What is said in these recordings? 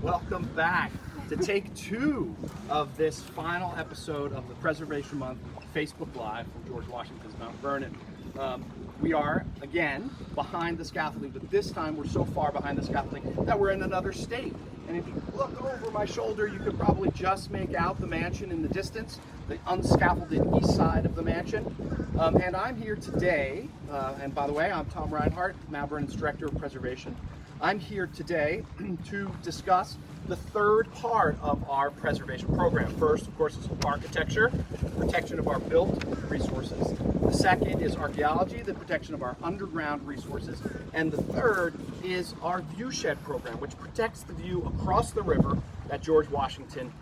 welcome back to take 2 of this final episode of the Preservation Month Facebook Live from George Washington's Mount Vernon. We are, again, behind the scaffolding, but this time we're so far behind the scaffolding that we're in another state. And if you look over my shoulder, you could probably just make out the mansion in the distance, the unscaffolded east side of the mansion. And I'm here today, and by the way, I'm Tom Reinhardt, Mount Vernon's Director of Preservation. I'm here today to discuss the third part of our preservation program. First, of course, is architecture, protection of our built resources. The second is archaeology, the protection of our underground resources. And the third is our viewshed program, which protects the view across the river that George Washington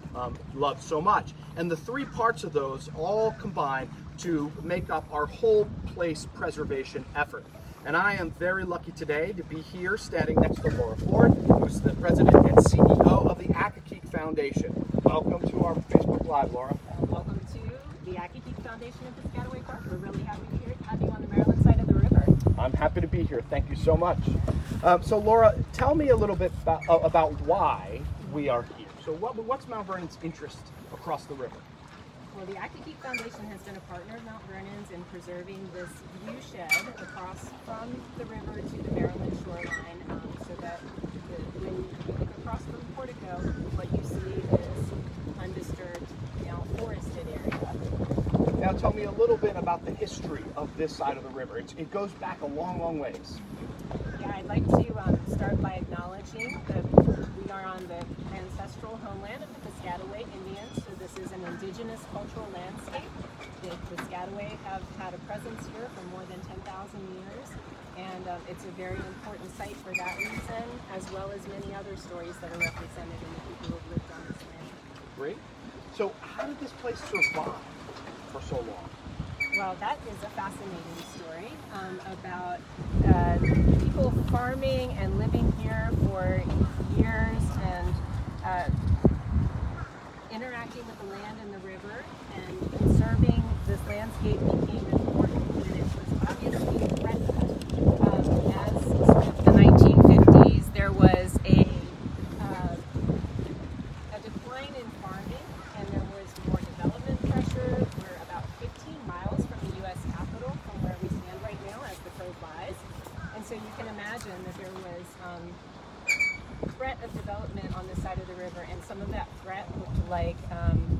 loved so much. And the 3 parts of those all combine to make up our whole place preservation effort. And I am very lucky today to be here standing next to Laura Ford, who's the president and CEO of the Accokeek Foundation. Welcome to our Facebook Live, Laura. Welcome to the Accokeek Foundation of Piscataway Park. We're really happy to have you on the Maryland side of the river. I'm happy to be here. Thank you so much. So Laura, tell me a little bit about why we are here. So what's Mount Vernon's interest across the river? Well, the Accokeek Foundation has been a partner of Mount Vernon's in preserving this viewshed across from the river to the Maryland shoreline, so that when you look across from Portico, what you see is undisturbed, now forested area. Now tell me a little bit about the history of this side of the river. It goes back a long, long ways. Yeah, I'd like to start by acknowledging that we are on the ancestral homeland of the Piscataway Indians, so this is an indigenous cultural landscape. The Piscataway have had a presence here for more than 10,000 years, and it's a very important site for that reason, as well as many other stories that are represented in the people who have lived on this land. Great. So how did this place survive for so long? Well, that is a fascinating story about people farming and living here for years and interacting with the land and the river, and conserving this landscape became important, and it was obviously threatened. As the 1950s, there was a decline in farming, and there was more development pressure. We're about 15 miles from the U.S. Capitol from where we stand right now as the crow flies, and so you can imagine that there was threat of development on this side of the river, and some of that threat looked like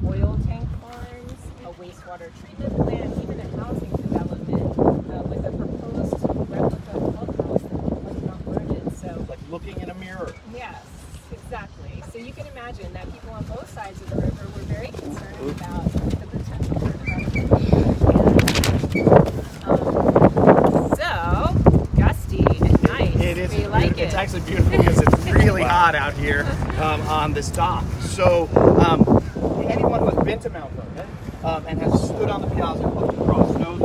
oil tank farms, a wastewater treatment plant, even a housing development with a proposed replica clubhouse that was not burdened. So, like looking in a mirror. Yes, exactly. So you can imagine that people on both sides of the river were very concerned about the potential for development. So gusty and nice. It is. We like it. It's actually beautiful because it's really hot out here on this dock. So anyone who has been to Mount Vernon and has stood on the piazza and looked across knows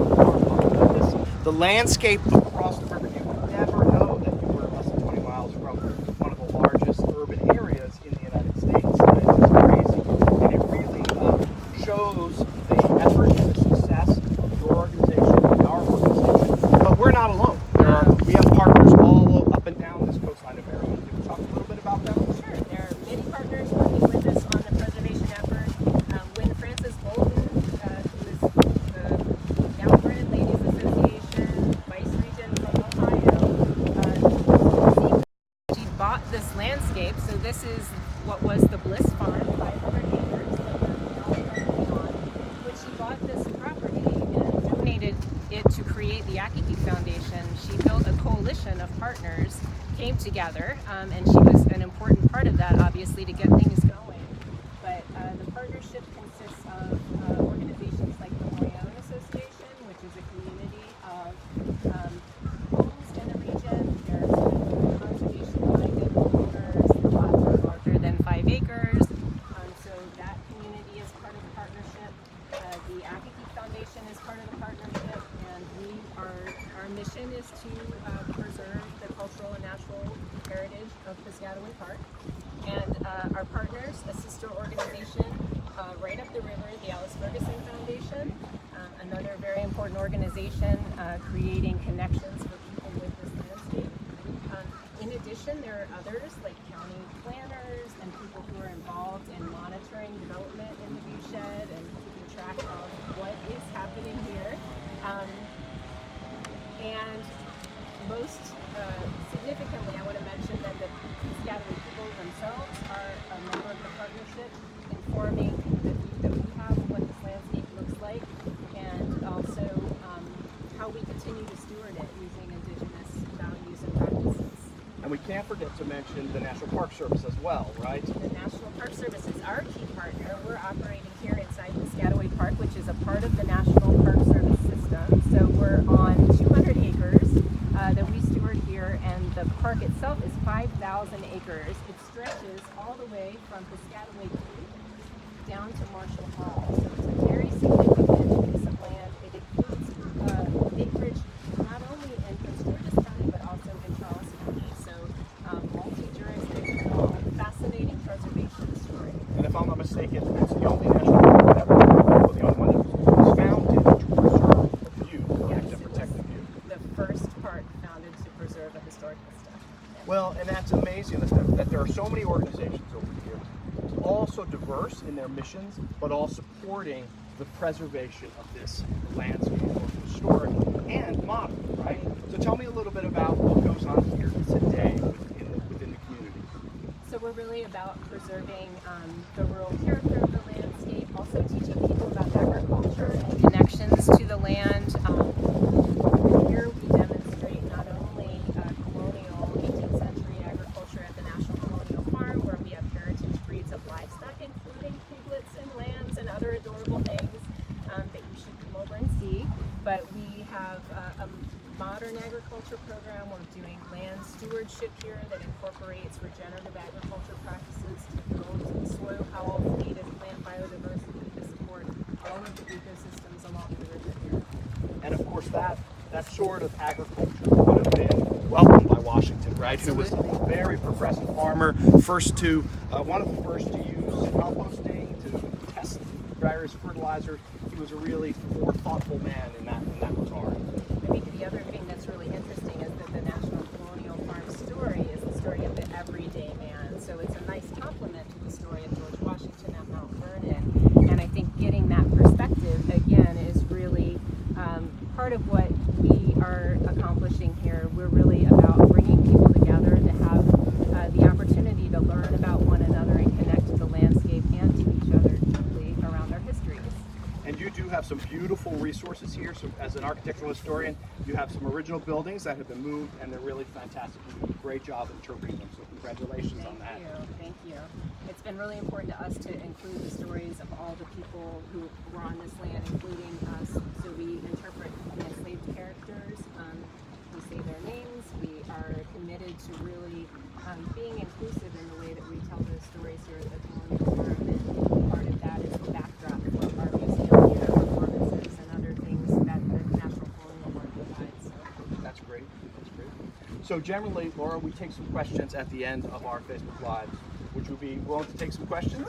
the landscape across the river. You would never know that you were less than 20 miles from one of the largest urban areas in the United States. And it's just crazy, and it really shows the effort and the success of your organization and our organization. But we're not alone. We have partners all up and down this coastline of Maryland. Can we talk a little bit about them? Sure. There are many partners working with us on the preservation effort. When Frances Bolton, who is the Mount Vernon Ladies Association Vice Regent from Ohio, she bought this landscape. So this is what was the Bliss Farm, 500 acres that we're now currently on. When she bought this property and donated it to create the Accokeek Foundation, she built a coalition of partners, came together, and she was an important part of that, obviously, to get things going. But the partnership consists of organizations like the Moyone Association, which is a community of homes in the region. There's conservation-minded homeowners. The lots are larger than 5 acres. So that community is part of the partnership. The Accokeek Foundation is part of the partnership, and our mission is to preserve the cultural and natural heritage of Piscataway Park. And our partners, a sister organization right up the river, the Alice Ferguson Foundation, another very important organization creating connections for people with this landscape. In addition, there are others like county planners and people who are involved in monitoring development in the viewshed and keeping track of what is happening here. And most significantly, I want to mention that the Piscataway people themselves are a member of the partnership, informing the view that we have of what this landscape looks like, and also how we continue to steward it using indigenous values and practices. And we can't forget to mention the National Park Service as well, right? The National Park Service is our key partner. We're operating here inside Piscataway Park, which is a part of the National Park Service system. So we're on 200 acres that we steward here, and the park itself is 5,000 acres. It stretches all the way from Piscataway Creek down to Marshall Hall. So it's a very significant piece of land. It includes acreage not only in Prince George's County, but also in Charles County. So multi-jurisdictional, fascinating preservation story. And if I'm not mistaken, it's the only national park that was the only one that was founded to preserve the view, correct, and protect the view. The first park founded to preserve a historic vista. Yeah. Well, and that's amazing that there are so many organizations over here, all so diverse in their missions, but all supporting the preservation of this landscape, both historic and modern, right? So tell me a little bit about what goes on here today within the community. So we're really about preserving the rural character of the landscape, also teaching people about agriculture and connections to the land. Here we demonstrate not only colonial 18th century agriculture at the National Colonial Farm, where we have heritage breeds of livestock, including piglets and lambs and other adorable things that you should come over and see, but we have a modern agriculture program. We're doing land stewardship here that incorporates regenerative agriculture practices to build soil health, native plant biodiversity to support all of the ecosystems along the river here. And of course that sort of agriculture would have been welcomed by Washington, right? Absolutely. Who was a very progressive farmer, one of the first to use composting, to test various fertilizers. He was a really more thoughtful man in that regard. I think the other thing that's really interesting is that the National Colonial Farm story is the story of the everyday man. So it's a nice complement to the story of George Washington at Mount Vernon. And I think getting that perspective, again, is really part of what we are accomplishing here. We're really about bringing people together to have the opportunity to learn about one another and connect to the landscape and to each other deeply around their histories. And you do have some beautiful resources here. So as an architectural historian, you have some original buildings that have been moved, and they're really fantastic. You do a great job interpreting them, so congratulations on that. Thank you. It's been really important to us to include the stories of all the people who were on this land, including us. So we interpret the enslaved characters, we say their names, we are committed to really being inclusive in the way that we tell those stories here at the Colonial Farm, and part of that is the backdrop for our museum here, performances and other things that the National Colonial Farm provides. So. That's great. That's great. So generally, Laura, we take some questions at the end of our Facebook Live. Would you be willing to take some questions?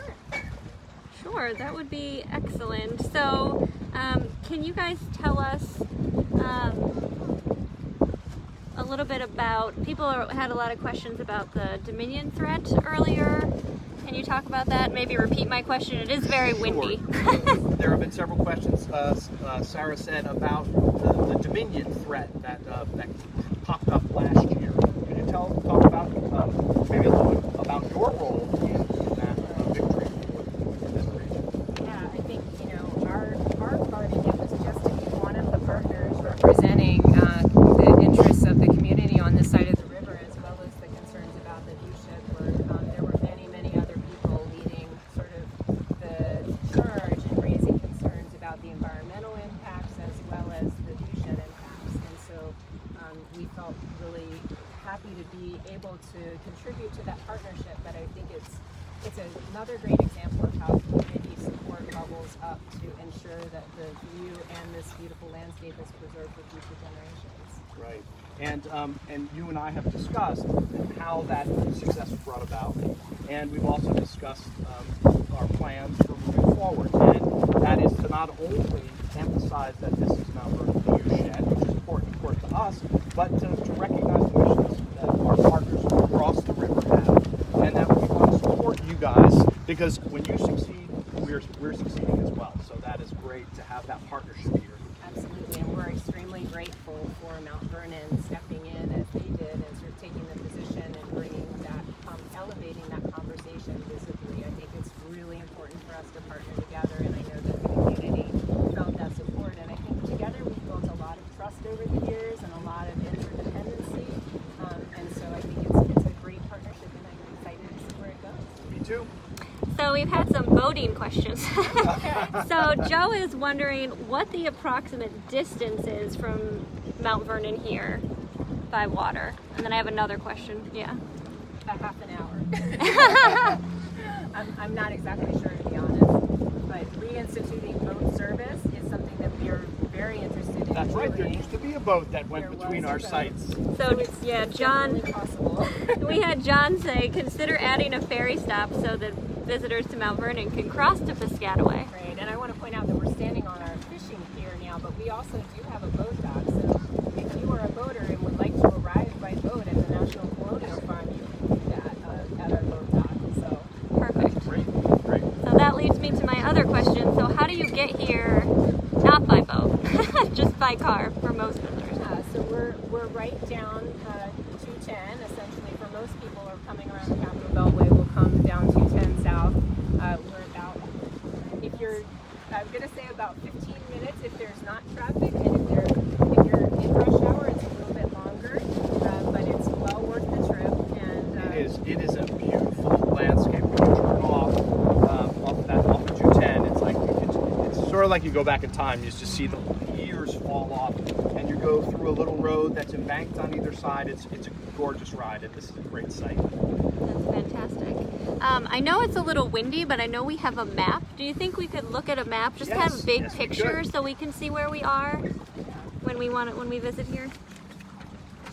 Sure, that would be excellent. So, can you guys tell us a little bit about, people had a lot of questions about the Dominion threat earlier. Can you talk about that? Maybe repeat my question. It is very windy. There have been several questions, Sarah said, about the Dominion threat that popped up last year. Could you talk about maybe a little bit about your role in that victory in this region? Yeah, I think, our part in it was just to be one of the partners representing the interests of the community on this side of the river, as well as the concerns about the viewshed work. There were many other people leading sort of the charge and raising concerns about the environmental impacts as well as the viewshed impacts. And so we felt really happy to be able to contribute to that partnership, but I think it's another great example of how community support bubbles up to ensure that the view and this beautiful landscape is preserved for future generations. Right. And you and I have discussed how that success was brought about, and we've also discussed our plans for moving forward. And that is to not only emphasize that this is Mount Vernon viewshed, which is important, of course, to us, but to recognize the missions that our partners because when you succeed, we're succeeding as well. So that is great to have that partnership here. Absolutely, and we're extremely grateful for Mount Vernon stepping in as they did and sort of taking the position and bringing that, elevating that conversation visibly. I think it's really important for us to partner together, and I know that the community felt that support, and I think together we've built a lot of trust over the years and a lot of interdependency, and so I think it's a great partnership, and I'm excited to see where it goes. Me too. So we've had some boating questions. So Joe is wondering what the approximate distance is from Mount Vernon here by water. And then I have another question. Yeah. A half an hour. I'm not exactly sure, to be honest, but reinstituting boat service is something that we are very interested in. That's right. There doing. used to be a boat that went between our sites. So yeah, John. Possible. We had John say, consider adding a ferry stop so that visitors to Mount Vernon can cross to Piscataway. Right, and I want to point out that we're standing on our fishing pier now, but we also do have a boat dock. So if you are a boater and would like to arrive by boat at the National Colonial Farm, you can do that at our boat dock. So perfect. Great. So that leads me to my other question. So how do you get here not by boat, just by car for most visitors? So we're right down 210. Essentially, for most people who are coming around the Capitol Beltway, will come down 210 south. We're about, I'm going to say about 15 minutes if there's not traffic, and if you're in rush hour, it's a little bit longer, but it's well worth the trip. And it is a beautiful landscape. When you turn off of 210, it's like it's sort of like you go back in time. You just see the years fall off, and you go through a little road that's embanked on either side. It's a gorgeous ride, and this is a great site. That's fantastic. I know it's a little windy, but I know we have a map. Do you think we could look at a map, just kind of a big picture, so we can see where we are when we visit here?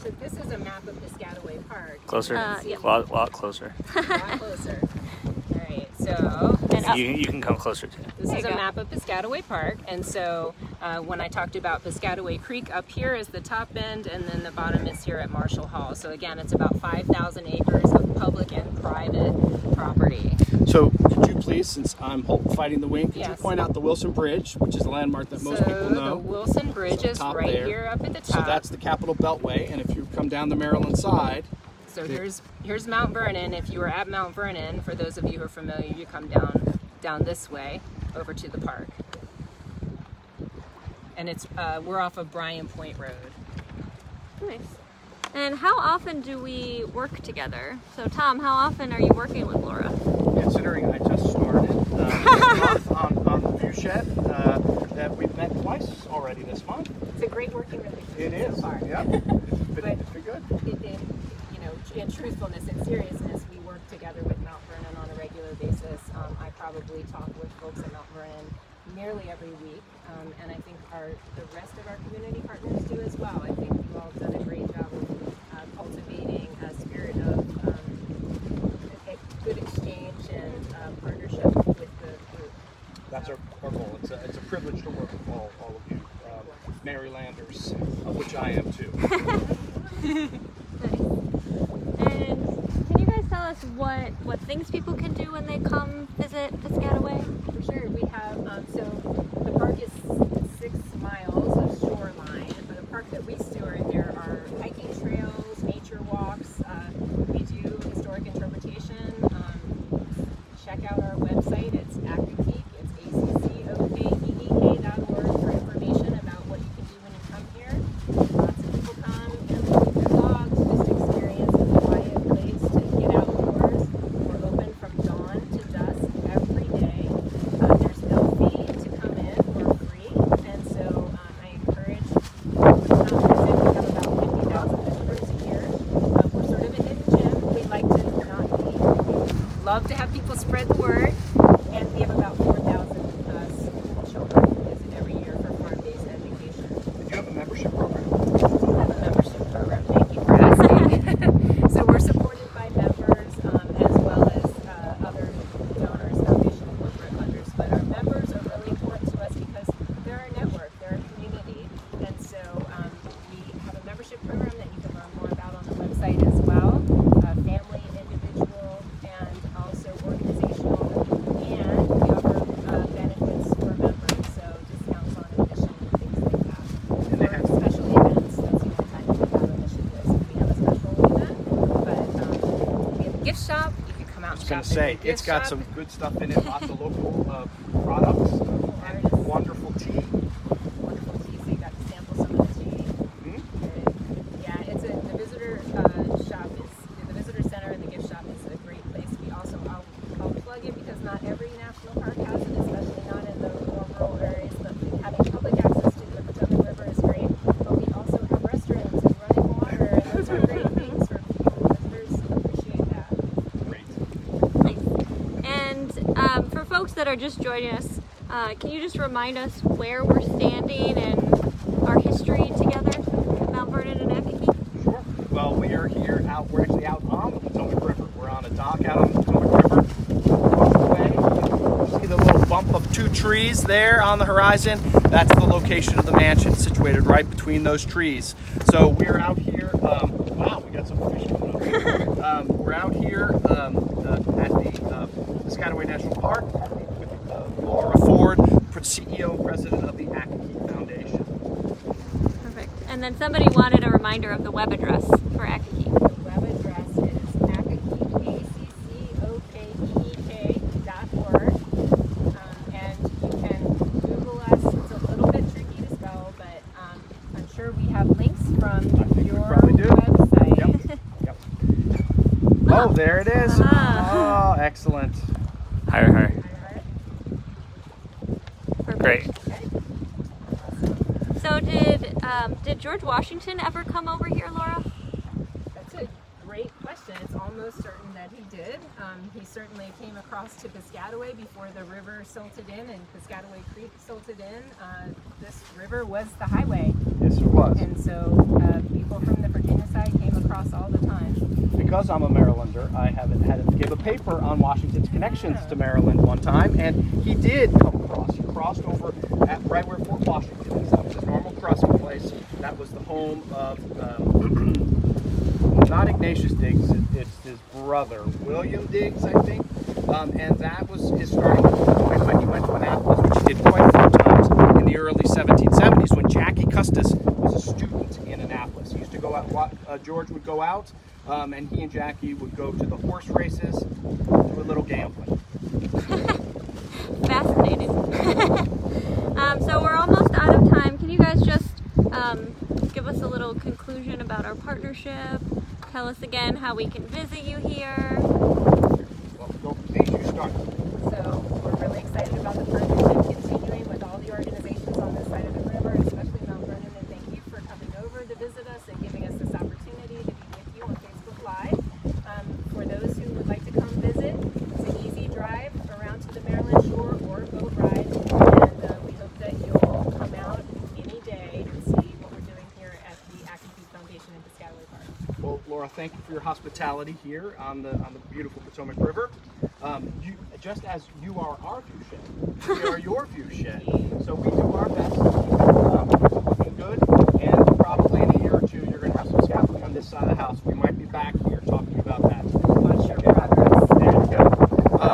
So this is a map of Piscataway Park. Closer? Yeah. A lot closer. A lot closer. All right, so You can come closer too. this is a map of Piscataway Park, and so when I talked about Piscataway Creek, up here is the top end, and then the bottom is here at Marshall Hall. So again, it's about 5,000 acres of public and private property. So could you please, since I'm fighting the wind, could you Yes. point out the Wilson Bridge, which is a landmark that most people So know? the Wilson Bridge is Top right there. here up at the So top. that's the Capitol Beltway, and if you come down the Maryland side, So here's Mount Vernon. If you were at Mount Vernon, for those of you who are familiar, you come down this way over to the park. And it's we're off of Bryan Point Road. Nice. And how often do we work together? So Tom, how often are you working with Laura? considering I just started this month on the view shed, that we've met twice already this month. It's a great working relationship. It is. So far. Yep. It's been good. In truthfulness and seriousness, we work together with Mount Vernon on a regular basis. I probably talk with folks at Mount Vernon nearly every week, and I think the rest of our community partners do as well. I think you all have done a great job of cultivating a spirit of a good exchange and partnership with the group. That's our goal. It's a privilege to work with all of you, Marylanders, of which I am too. Nice. And can you guys tell us what things people can do when they come visit Piscataway? For sure, we have, so the park is 6 miles of shoreline, but the park that we steward, there are hiking trails, nature walks, we do historic interpretation. Check out our website, it's Accokeek, it's accokeek.org for information about what you can do when you come here. Lots of people come and walk their dogs, just experience a quiet place to get outdoors. We're open from dawn to dusk every day. There's no fee to come in, we're free, and so I encourage people to come visit. We have about 50,000 visitors a year. We're sort of a hidden gem. We like to not be. We love to have people spread the word, and we have about 4,000 school children who visit every year for farm-based education. Do you have a membership program? We have a membership program, thank you for asking. So we're supported by members as well as other donors, foundation, corporate funders. But our members are really important to us because they're our network, they're our community. And so we have a membership program that you can learn more about on the website as well. Family, individual, and also organizational gift shop. You can come out and I was going shop to say, in the it's gift got shop. some good stuff in it, lots of local products, and wonderful tea. Wonderful tea, so you got to sample some of the tea. Yeah, it's the visitor shop the visitor center and the gift shop is a great place. We also, I'll plug it because not every national park has it, especially not in the more rural areas, but having public access to the Potomac River is great. But we also have restaurants and running water, and those are great things for people. Visitors appreciate that. Great. Nice. And for folks that are just joining us, can you just remind us where we're standing and our history together, Mount Vernon and Accokeek? Sure. Well, we are here we're actually out on the Potomac River. We're on a dock out on the Potomac River. Across the way, you see the little bump of 2 trees there on the horizon. That's the location of the mansion, situated right between those trees. So we're out here, wow, we got some fish coming up here. We're out here at the Piscataway National Park with Laura Ford, CEO and president of the Accokeek Foundation. Perfect. And then somebody wanted a reminder of the web address for Accokeek. The web address is accokeek.org. And you can Google us. It's a little bit tricky to spell, but I'm sure we have links from your probably do. website. Yep. Oh, there it is. Ah. Oh, excellent. Higher. Perfect. Great. So did George Washington ever come over here, Laura? That's a great question. It's almost certain that he did. He certainly came across to Piscataway before the river silted in and Piscataway Creek silted in. This river was the highway. Yes, it was. And so people from the Virginia side came across all the time. Because I'm a Marylander, I had to give a paper on Washington's connections to Maryland one time, and he did come across. He crossed over at right where Fort Washington is. That was his normal crossing place. That was the home of not Ignatius Diggs, it's his brother, William Diggs, I think. And that was his starting point when he went to Annapolis, which he did quite a few times in the early 1770s when Jackie Custis was a student in Annapolis. He used to go out, George would go out, and he and Jackie would go to the horse races, do a little gambling. Fascinating. So we're almost out of time. Can you guys just give us a little conclusion about our partnership? Tell us again how we can visit you here. Well, go, please, you start. So we're really excited about the partnership continuing with all the organizations on this side of the river, especially Mount Vernon, and thank you for coming over to visit us and giving us this opportunity to be with you on Facebook Live. For those who would like to come visit, it's an easy drive around to the Maryland shore or boat ride, and we hope that you'll come out any day and see what we're doing here at the Accokeek Foundation in Piscataway Park. Well, Laura, thank you for your hospitality here on the beautiful Potomac River. Just as you are our view shed, we are your view shed. So we do our best to keep it looking good, and probably in a year or two you're going to have some scaffolding on this side of the house. We might be back here talking about that. Watch your progress. There you go.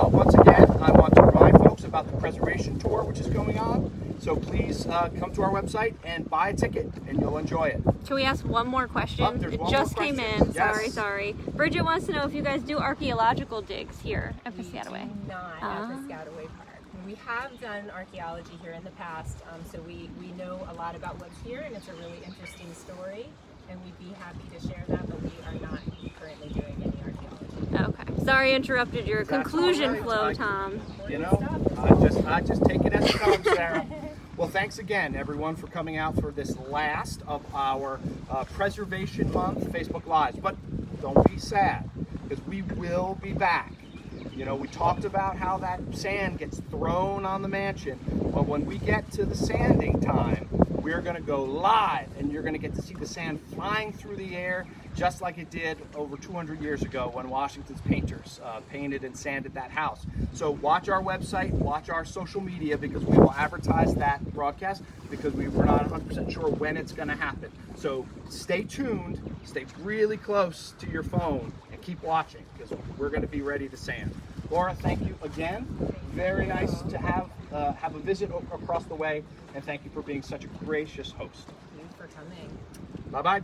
Once again, I want to remind folks about the preservation tour which is going on. So please come to our website and buy a ticket, and you'll enjoy it. Can we ask one more question? There's It one just more came question. in. Yes. Sorry. Bridget wants to know if you guys do archaeological digs here at We Piscataway. do not at Piscataway Park. We have done archaeology here in the past, so we know a lot about what's here, and it's a really interesting story, and we'd be happy to share that, but we are not currently doing any archaeology. Okay. Sorry, I interrupted your That's conclusion all right. flow, Tom. You know, I just take it as it comes, Sarah. Well, thanks again, everyone, for coming out for this last of our Preservation Month Facebook Lives. But don't be sad, because we will be back. You know, we talked about how that sand gets thrown on the mansion. Well, when we get to the sanding time, we're going to go live, and you're going to get to see the sand flying through the air, just like it did over 200 years ago when Washington's painters painted and sanded that house. So watch our website, watch our social media, because we will advertise that broadcast, because we're not 100% sure when it's going to happen. So stay tuned, stay really close to your phone, and keep watching, because we're going to be ready to sand. Laura, thank you again. Very nice to have a visit across the way, and thank you for being such a gracious host. Thank you for coming. Bye-bye.